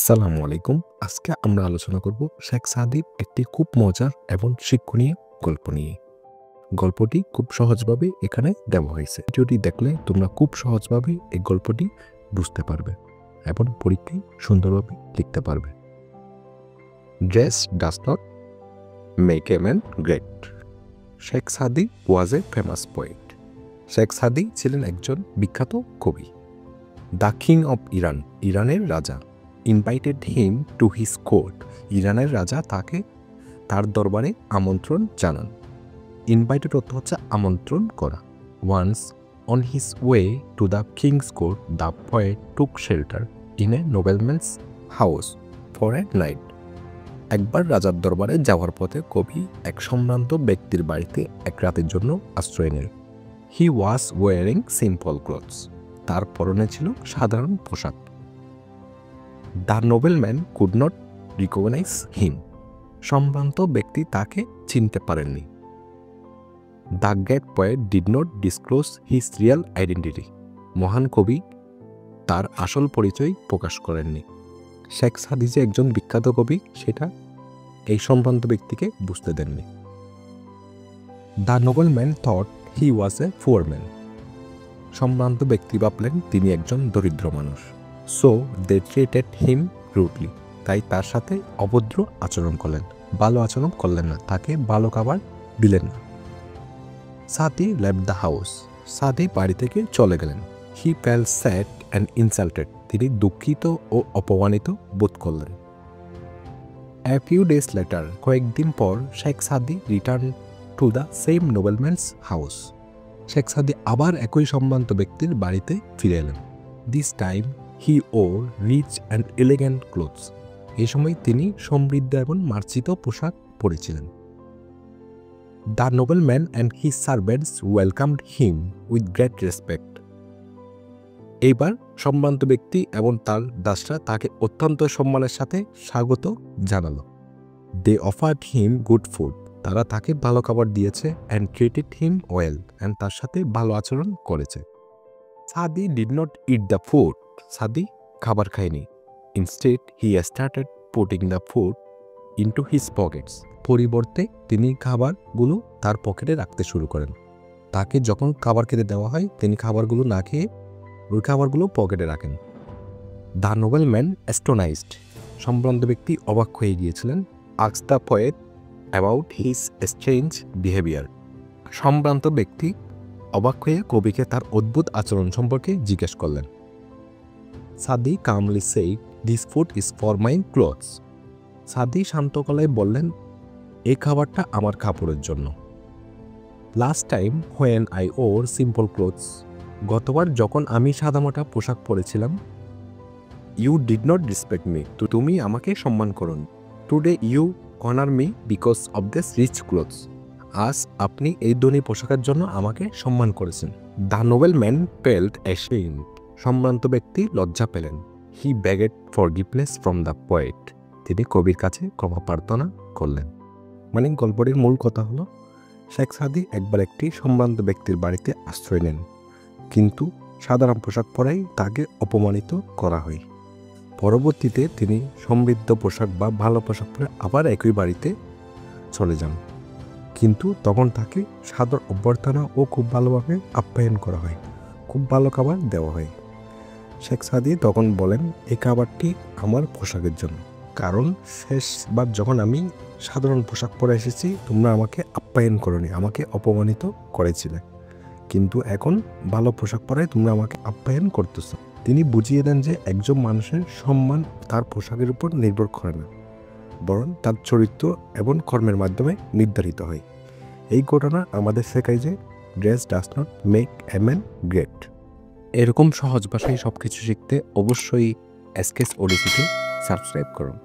আসসালামু আলাইকুম। আজকে আমরা আলোচনা করব শেখ সাদির একটি খুব মজার এবং শিক্ষণীয় গল্প নিয়ে। গল্পটি খুব সহজভাবে এখানে দেওয়া হয়েছে। ভিডিওটি দেখলে তোমরা খুব সহজভাবে এই গল্পটি বুঝতে পারবে এবং পরীক্ষায় সুন্দরভাবে লিখতে পারবে। Dress does not make a man great. Sheikh সাদি ওয়াজ এ ফেমাস পোয়েট। শেখ সাদি ছিলেন একজন বিখ্যাত কবি। দ্য কিং অফ ইরান, ইরানের রাজা, invited him to his court. ইরানের রাজা তাকে তার দরবারে আমন্ত্রণ জানান। ইনভাইটেড অর্থ হচ্ছে আমন্ত্রণ করা। Once on his way to the king's court the poet took shelter in a nobleman's house for a night. একবার রাজার দরবারে যাওয়ার পথে কবি এক সম্ভ্রান্ত ব্যক্তির বাড়িতে এক রাতের জন্য আশ্রয় নেন। হি ওয়াজ ওয়ারিং সিম্পল ক্লথস। তার পরনে ছিল সাধারণ পোশাক। The nobleman could not recognise হিম। সম্ভ্রান্ত ব্যক্তি তাকে চিনতে পারেননি। The great poet did not disclose his Real identity. মহান কবি তার আসল পরিচয় প্রকাশ করেননি। শেখ সাদি যে একজন বিখ্যাত কবি সেটা এই সম্ভ্রান্ত ব্যক্তিকে বুঝতে দেননি। The nobleman thought he was a poor man. সম্ভ্রান্ত ব্যক্তি ভাবলেন তিনি একজন দরিদ্র মানুষ। So they treated him rudely. তাই তার সাথে অভদ্র আচরণ করলেন, ভালো আচরণ করলেন না, তাকে ভালো খাবার দিলেন না। সাদি লেফট দ্য হাউস। সাদি বাড়ি থেকে চলে গেলেন। হি ফেল স্যাড অ্যান্ড ইনসাল্টেড। তিনি দুঃখিত ও অপমানিত বোধ করলেন। এ ফিউ ডেজ লেটার, কয়েকদিন পর Sheikh Saadi return to the same nobleman's house. Sheikh Saadi আবার একই সম্ভ্রান্ত ব্যক্তির বাড়িতে ফিরে এলেন। This time he wore rich and elegant clothes. এই সময় তিনি সমৃদ্ধ এবং মার্জিত পোশাক পরেছিলেন। The nobleman and his servants welcomed him with great respect. এইবার সম্ভ্রান্ত ব্যক্তি এবং তার দাসরা তাকে অত্যন্ত সম্মানের সাথে স্বাগত জানালো। দে অফার্ড হিম গুড ফুড। তারা তাকে ভালো খাবার দিয়েছে। And treated him well. And তার সাথে ভালো আচরণ করেছে। সাদি did not it the food. সাদি খাবার খায়নি। Instead he started putting the food into his Pockets. পরিবর্তে তিনি খাবারগুলো তার পকেটে রাখতে শুরু করেন। তাকে যখন খাবার খেতে দেওয়া হয় তিনি খাবারগুলো না খেয়ে ওই খাবারগুলো পকেটে রাখেন। The nobleman অ্যাস্টোনাইজড। সম্ভ্রান্ত ব্যক্তি অবাক হয়ে গিয়েছিলেন। Asked the poet about his strange behaviour. সম্ভ্রান্ত ব্যক্তি অবাক হয়ে কবিকে তার অদ্ভুত আচরণ সম্পর্কে জিজ্ঞেস করলেন। Saadi calmly said, this food is for my clothes. Saadi শান্ত গলায় বললেন, এই খাবারটা আমার কাপড়ের জন্য। Last time when I wore simple clothes. গতবার যখন আমি সাদামাটা পোশাক পরেছিলাম। You did not respect me. তুমি আমাকে সম্মান করুন। Today you honour me because of this rich clothes. আজ আপনি এই ধনী পোশাকের জন্য আমাকে সম্মান করেছেন। The nobleman felt ashamed. সম্ভ্রান্ত ব্যক্তি লজ্জা পেলেন। হি বেগেড ফরগিভনেস ফ্রম দ্য পোয়েট। তিনি কবির কাছে ক্ষমা প্রার্থনা করলেন। মানে গল্পটির মূল কথা হলো শেখ সাদি একবার একটি সম্ভ্রান্ত ব্যক্তির বাড়িতে আশ্রয় নেন, কিন্তু সাধারণ পোশাক পরাই তাকে অপমানিত করা হয়। পরবর্তীতে তিনি সমৃদ্ধ পোশাক বা ভালো পোশাক পরে আবার একই বাড়িতে চলে যান, কিন্তু তখন তাকে সাদর অভ্যর্থনা ও খুব ভালোভাবে আপ্যায়ন করা হয়, খুব ভালো খাবার দেওয়া হয়। শেখ সাদি তখন বলেন, এই খাবারটি আমার পোশাকের জন্য, কারণ শেষবার যখন আমি সাধারণ পোশাক পরে এসেছি তোমরা আমাকে আপ্যায়ন করোনি, আমাকে অপমানিত করেছিলে, কিন্তু এখন ভালো পোশাক পরায় তোমরা আমাকে আপ্যায়ন করতেছো। তিনি বুঝিয়ে দেন যে একজন মানুষের সম্মান তার পোশাকের উপর নির্ভর করে না, বরং তার চরিত্র এবং কর্মের মাধ্যমে নির্ধারিত হয়। এই ঘটনা আমাদের শেখায় যে dress does not make a man great. এরকম সহজ ভাষায় সব কিছু শিখতে অবশ্যই এসকেস ওডিসিকে সাবস্ক্রাইব করুন।